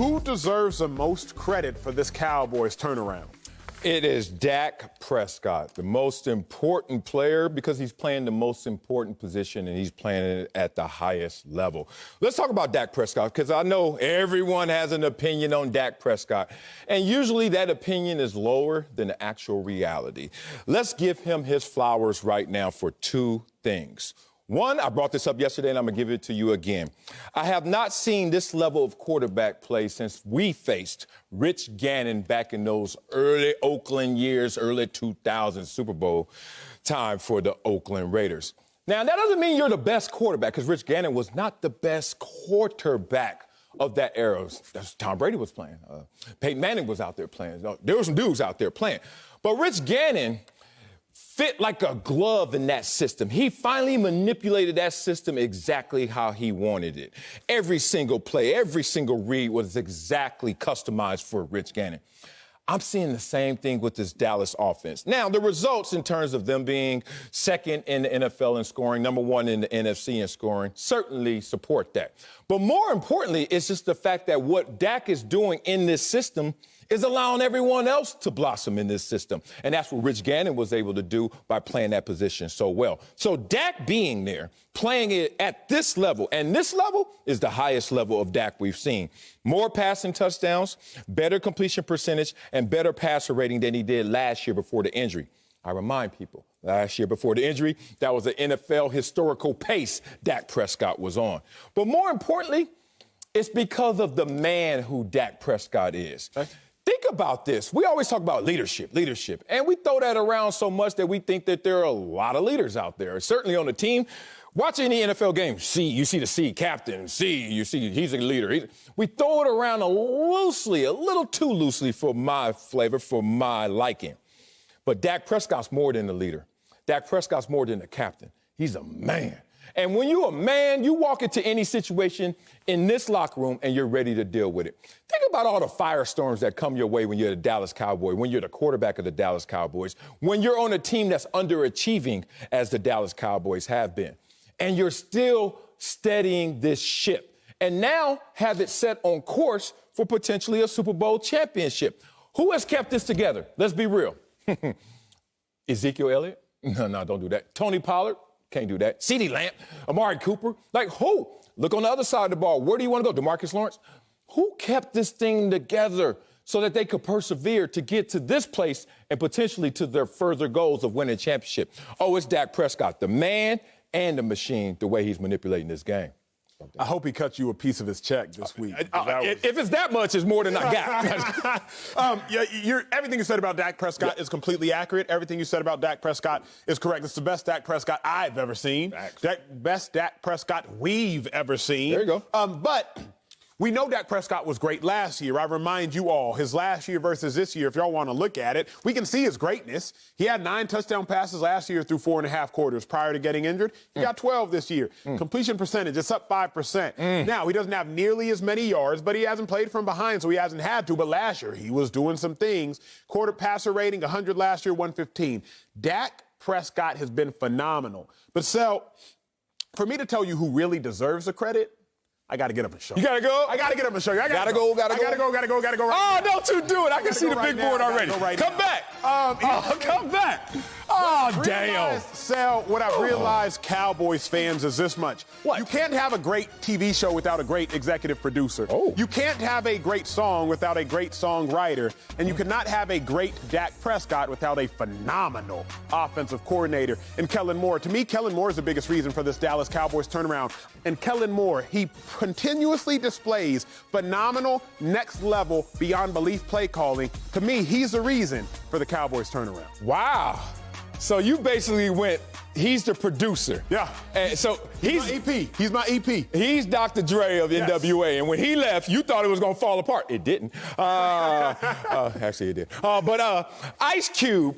Who deserves the most credit for this Cowboys turnaround? It is Dak Prescott, the most important player because he's playing the most important position and he's playing it at the highest level. Let's talk about Dak Prescott because I know everyone has an opinion on Dak Prescott, and usually that opinion is lower than the actual reality. Let's give him his flowers right now for two things. One, I brought this up yesterday, and I'm going to give it to you again. I have not seen this level of quarterback play since we faced Rich Gannon back in those early Oakland years, early 2000s Super Bowl time for the Oakland Raiders. Now, that doesn't mean you're the best quarterback, because Rich Gannon was not the best quarterback of that era. That's Tom Brady was playing. Peyton Manning was out there playing. There were some dudes out there playing. But Rich Gannon fit like a glove in that system. He finally manipulated that system exactly how he wanted it. Every single play, every single read was exactly customized for Rich Gannon. I'm seeing the same thing with this Dallas offense. Now, the results in terms of them being second in the NFL in scoring, number one in the NFC in scoring, certainly support that. But more importantly, it's just the fact that what Dak is doing in this system is allowing everyone else to blossom in this system. And that's what Rich Gannon was able to do by playing that position so well. So Dak being there, playing it at this level, and this level is the highest level of Dak we've seen. More passing touchdowns, better completion percentage, and better passer rating than he did last year before the injury. I remind people, last year before the injury, that was an NFL historical pace Dak Prescott was on. But more importantly, it's because of the man who Dak Prescott is. Okay. Think about this. We always talk about leadership, and we throw that around so much that we think that there are a lot of leaders out there, certainly on the team. Watch any NFL game, you see the C, captain, you see he's a leader. We throw it around a little too loosely for my flavor, for my liking. But Dak Prescott's more than a leader. Dak Prescott's more than a captain. He's a man. And when you're a man, you walk into any situation in this locker room and you're ready to deal with it. Think about all the firestorms that come your way when you're the Dallas Cowboys, when you're the quarterback of the Dallas Cowboys, when you're on a team that's underachieving as the Dallas Cowboys have been. And you're still steadying this ship and now have it set on course for potentially a Super Bowl championship. Who has kept this together? Let's be real. Ezekiel Elliott? No, don't do that. Tony Pollard? Can't do that. CeeDee Lamb, Amari Cooper, like who? Look on the other side of the ball. Where do you want to go? DeMarcus Lawrence? Who kept this thing together so that they could persevere to get to this place and potentially to their further goals of winning a championship? Oh, it's Dak Prescott, the man and the machine, the way he's manipulating this game. I hope he cut you a piece of his check this week. If it's that much, it's more than I got. Everything you said about Dak Prescott is completely accurate. Everything you said about Dak Prescott is correct. It's the best Dak Prescott I've ever seen. Best Dak Prescott we've ever seen. There you go. But we know Dak Prescott was great last year. I remind you all, his last year versus this year, if y'all want to look at it, we can see his greatness. He had 9 touchdown passes last year through 4.5 quarters prior to getting injured. He got 12 this year. Completion percentage, it's up 5%. Now, he doesn't have nearly as many yards, but he hasn't played from behind, so he hasn't had to. But last year, he was doing some things. Quarter passer rating, 100 last year, 115. Dak Prescott has been phenomenal. But, for me to tell you who really deserves the credit, I got to get up and show you. You got to go? I got to get up and show you. I got to go. Gotta go right now. Don't you do it. I can see the big board already. Come back. Come back. Oh, damn. Sal, what I've realized, Cowboys fans, is this much. What? You can't have a great TV show without a great executive producer. Oh. You can't have a great song without a great songwriter. And you cannot have a great Dak Prescott without a phenomenal offensive coordinator in Kellen Moore. To me, Kellen Moore is the biggest reason for this Dallas Cowboys turnaround. And Kellen Moore, he continuously displays phenomenal, next-level, beyond-belief play calling. To me, he's the reason for the Cowboys turnaround. Wow. So you basically went, he's the producer. Yeah. And so he's my EP. He's my EP. He's Dr. Dre of NWA. And when he left, you thought it was going to fall apart. It didn't. Actually, it did. But Ice Cube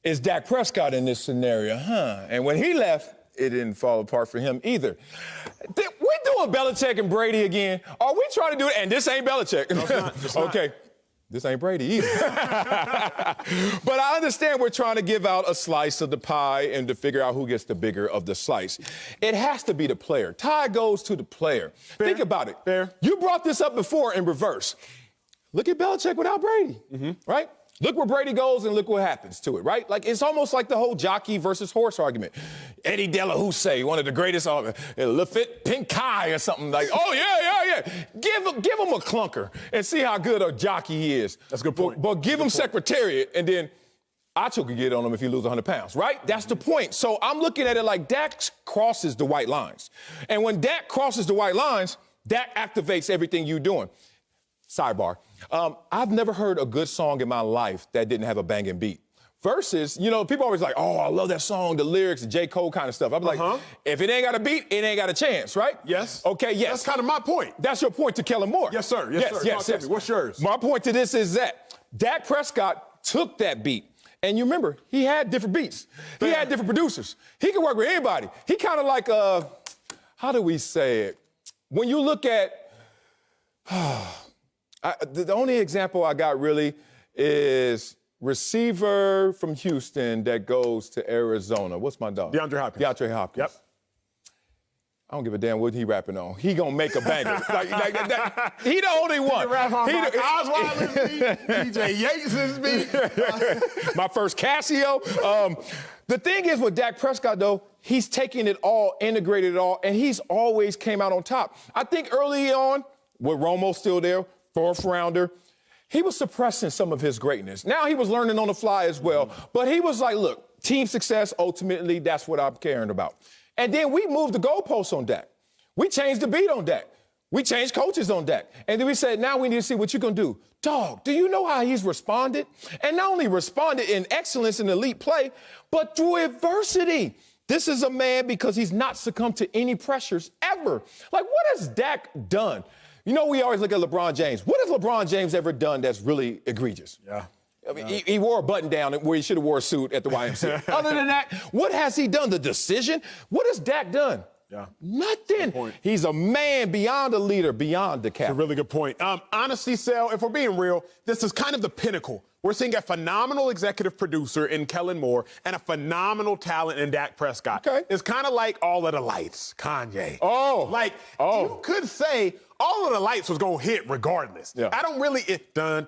is Dak Prescott in this scenario, And when he left, it didn't fall apart for him either. We're doing Belichick and Brady again. Are we trying to do it? And this ain't Belichick. No, it's not. Okay. This ain't Brady either. But I understand we're trying to give out a slice of the pie and to figure out who gets the bigger of the slice. It has to be the player. Tie goes to the player. Fair. Think about it. Fair. You brought this up before in reverse. Look at Belichick without Brady, right? Look where Brady goes and look what happens to it, right? Like, it's almost like the whole jockey versus horse argument. Eddie De La Houssaye, one of the greatest, Lafitte Pinkai or something like, oh, yeah. Give him a clunker and see how good a jockey he is. That's a good point. But give him Secretariat, and then Acho could get on him if he loses 100 pounds, right? That's the point. So I'm looking at it like Dak crosses the white lines. And when Dak crosses the white lines, Dak activates everything you're doing. Sidebar. I've never heard a good song in my life that didn't have a banging beat. Versus, people always like, oh, I love that song, the lyrics, J. Cole kind of stuff. I'm like, if it ain't got a beat, it ain't got a chance, right? Yes. Okay, yes. That's kind of my point. That's your point to Kellen Moore. Yes, sir. Yes. What's yours? My point to this is that Dak Prescott took that beat. And you remember, he had different beats. He had different producers. He could work with anybody. He kind of like, how do we say it? When you look at... the only example I got really is receiver from Houston that goes to Arizona. What's my dog? DeAndre Hopkins. Yep. I don't give a damn what he rapping on. He gonna make a banger. He the only one. He rap on Osweiler's beat, DJ Yates's beat. My first Casio. The thing is with Dak Prescott, though, he's taking it all, integrated it all, and he's always came out on top. I think early on, with Romo still there, fourth rounder, he was suppressing some of his greatness. Now he was learning on the fly as well. But he was like, look, team success, ultimately, that's what I'm caring about. And then we moved the goalposts on Dak. We changed the beat on Dak. We changed coaches on Dak. And then we said, now we need to see what you can do. Dog, do you know how he's responded? And not only responded in excellence and elite play, but through adversity. This is a man because he's not succumbed to any pressures ever. Like, what has Dak done? We always look at LeBron James. What has LeBron James ever done that's really egregious? Yeah. I mean, he wore a button down where he should have wore a suit at the YMCA. Other than that, what has he done? The decision? What has Dak done? Yeah. Nothing. He's a man beyond a leader, beyond the cap. A really good point. Honestly, Sal, if we're being real, this is kind of the pinnacle. We're seeing a phenomenal executive producer in Kellen Moore and a phenomenal talent in Dak Prescott. Okay. It's kind of like All of the Lights, Kanye. Oh. You could say All of the Lights was going to hit regardless. Yeah. I don't really... I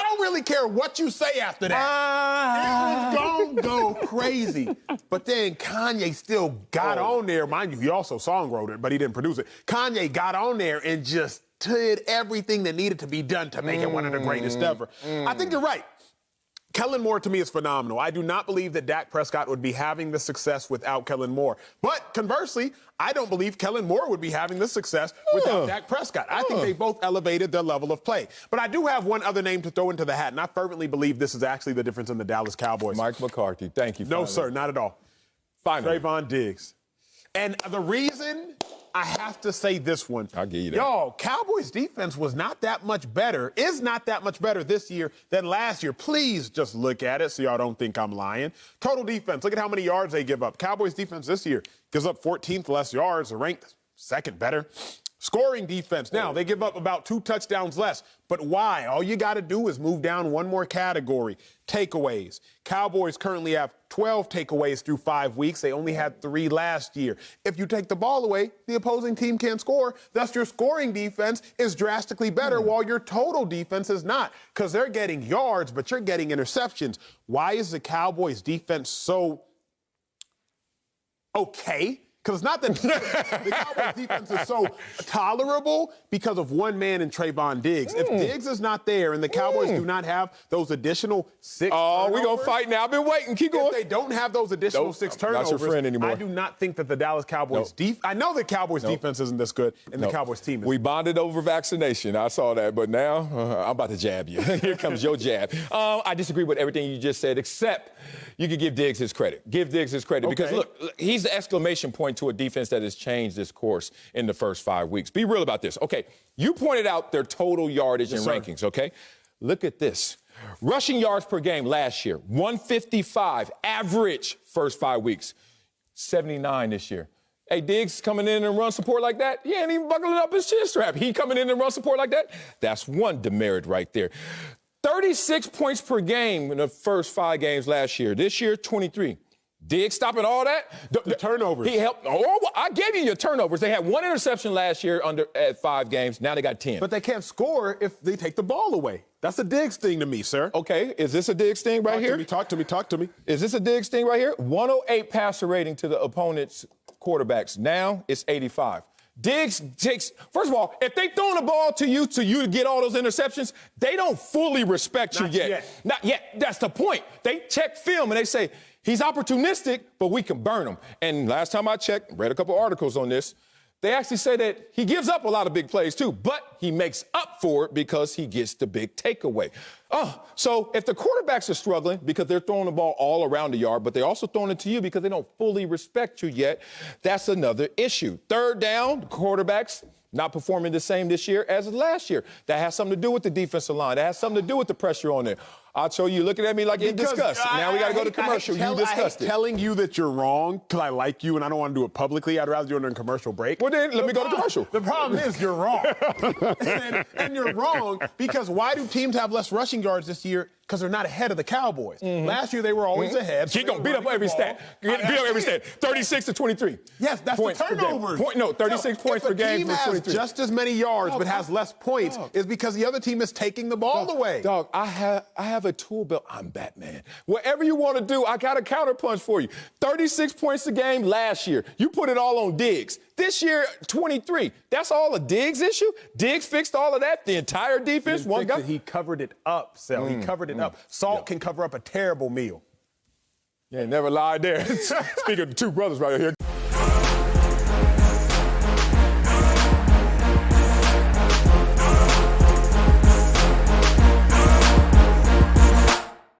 don't really care what you say after that. It was going to go crazy. But then Kanye still got on there. Mind you, he also songwrote it, but he didn't produce it. Kanye got on there and just did everything that needed to be done to make it one of the greatest ever. I think you're right. Kellen Moore, to me, is phenomenal. I do not believe that Dak Prescott would be having the success without Kellen Moore. But conversely, I don't believe Kellen Moore would be having the success without Dak Prescott. I think they both elevated their level of play. But I do have one other name to throw into the hat, and I fervently believe this is actually the difference in the Dallas Cowboys. Mike McCarthy. Thank you. No, sir, not at all. Finally. Trayvon Diggs. And the reason I have to say this one. I'll give you that. Y'all, Cowboys defense is not that much better this year than last year. Please just look at it so y'all don't think I'm lying. Total defense, look at how many yards they give up. Cowboys defense this year gives up 14th less yards, they're ranked second better. Scoring defense, now they give up about 2 touchdowns less. But why? All you got to do is move down one more category. Takeaways. Cowboys currently have 12 takeaways through 5 weeks. They only had 3 last year. If you take the ball away, the opposing team can't score. Thus, your scoring defense is drastically better while your total defense is not, because they're getting yards, but you're getting interceptions. Why is the Cowboys defense so okay? Because it's not that the Cowboys defense is so tolerable because of one man in Trayvon Diggs. If Diggs is not there and the Cowboys do not have those additional 6 turnovers. We're going to fight now. I've been waiting. Keep going. If they don't have those additional 6 turnovers, not your friend anymore. I do not think that the Dallas Cowboys I know the Cowboys defense isn't this good, and the Cowboys team is. We bonded over vaccination. I saw that. But now I'm about to jab you. Here comes your jab. I disagree with everything you just said, except you could give Diggs his credit. Give Diggs his credit. Okay. Because, look, he's the exclamation point to a defense that has changed this course in the first 5 weeks. Be real about this. Okay, you pointed out their total yardage and rankings, okay? Look at this. Rushing yards per game last year, 155, average first 5 weeks. 79 this year. Hey, Diggs coming in and run support like that, he ain't even buckling up his chin strap. He coming in and run support like that, that's one demerit right there. 36 points per game in the first 5 games last year. This year, 23. Diggs stopping all that. The turnovers. He helped. Oh, I gave you your turnovers. They had 1 interception last year at 5 games. Now they got 10. But they can't score if they take the ball away. That's a Diggs thing to me, sir. Okay, is this a Diggs thing right here? Talk to me. Is this a Diggs thing right here? 108 passer rating to the opponent's quarterbacks. Now it's 85. Diggs takes, first of all, if they throwing the ball to you to get all those interceptions, they don't fully respect you yet. Not yet. That's the point. They check film and they say, he's opportunistic, but we can burn him. And last time I checked, read a couple articles on this, they actually say that he gives up a lot of big plays too, but he makes up for it because he gets the big takeaway. So if the quarterbacks are struggling because they're throwing the ball all around the yard, but they're also throwing it to you because they don't fully respect you yet, that's another issue. Third down, the quarterbacks not performing the same this year as last year. That has something to do with the defensive line. That has something to do with the pressure on there. Acho, you looking at me like you discussed. Now we got to go to commercial. You discussed it. Telling you that you're wrong because I like you and I don't want to do it publicly. I'd rather do it during commercial break. Well, then let me go to commercial. The problem is you're wrong. and you're wrong because why do teams have less rushing yards this year? Because they're not ahead of the Cowboys. Last year they were always ahead. He's going to beat up every stat. Beat up every stat. 36 to 23. Yes, that's points the turnovers. 36 points per game for 23. If a team has just as many yards but has less points, is because the other team is taking the ball away. Dog, I have a tool belt. I'm Batman. Whatever you want to do, I got a counterpunch for you. 36 points a game last year. You put it all on Diggs. This year, 23. That's all a Diggs issue? Diggs fixed all of that? The entire defense? One guy? He covered it up, Sel. He covered it up. Salt can cover up a terrible meal. Yeah, never lied there. Speaking of 2 brothers right here.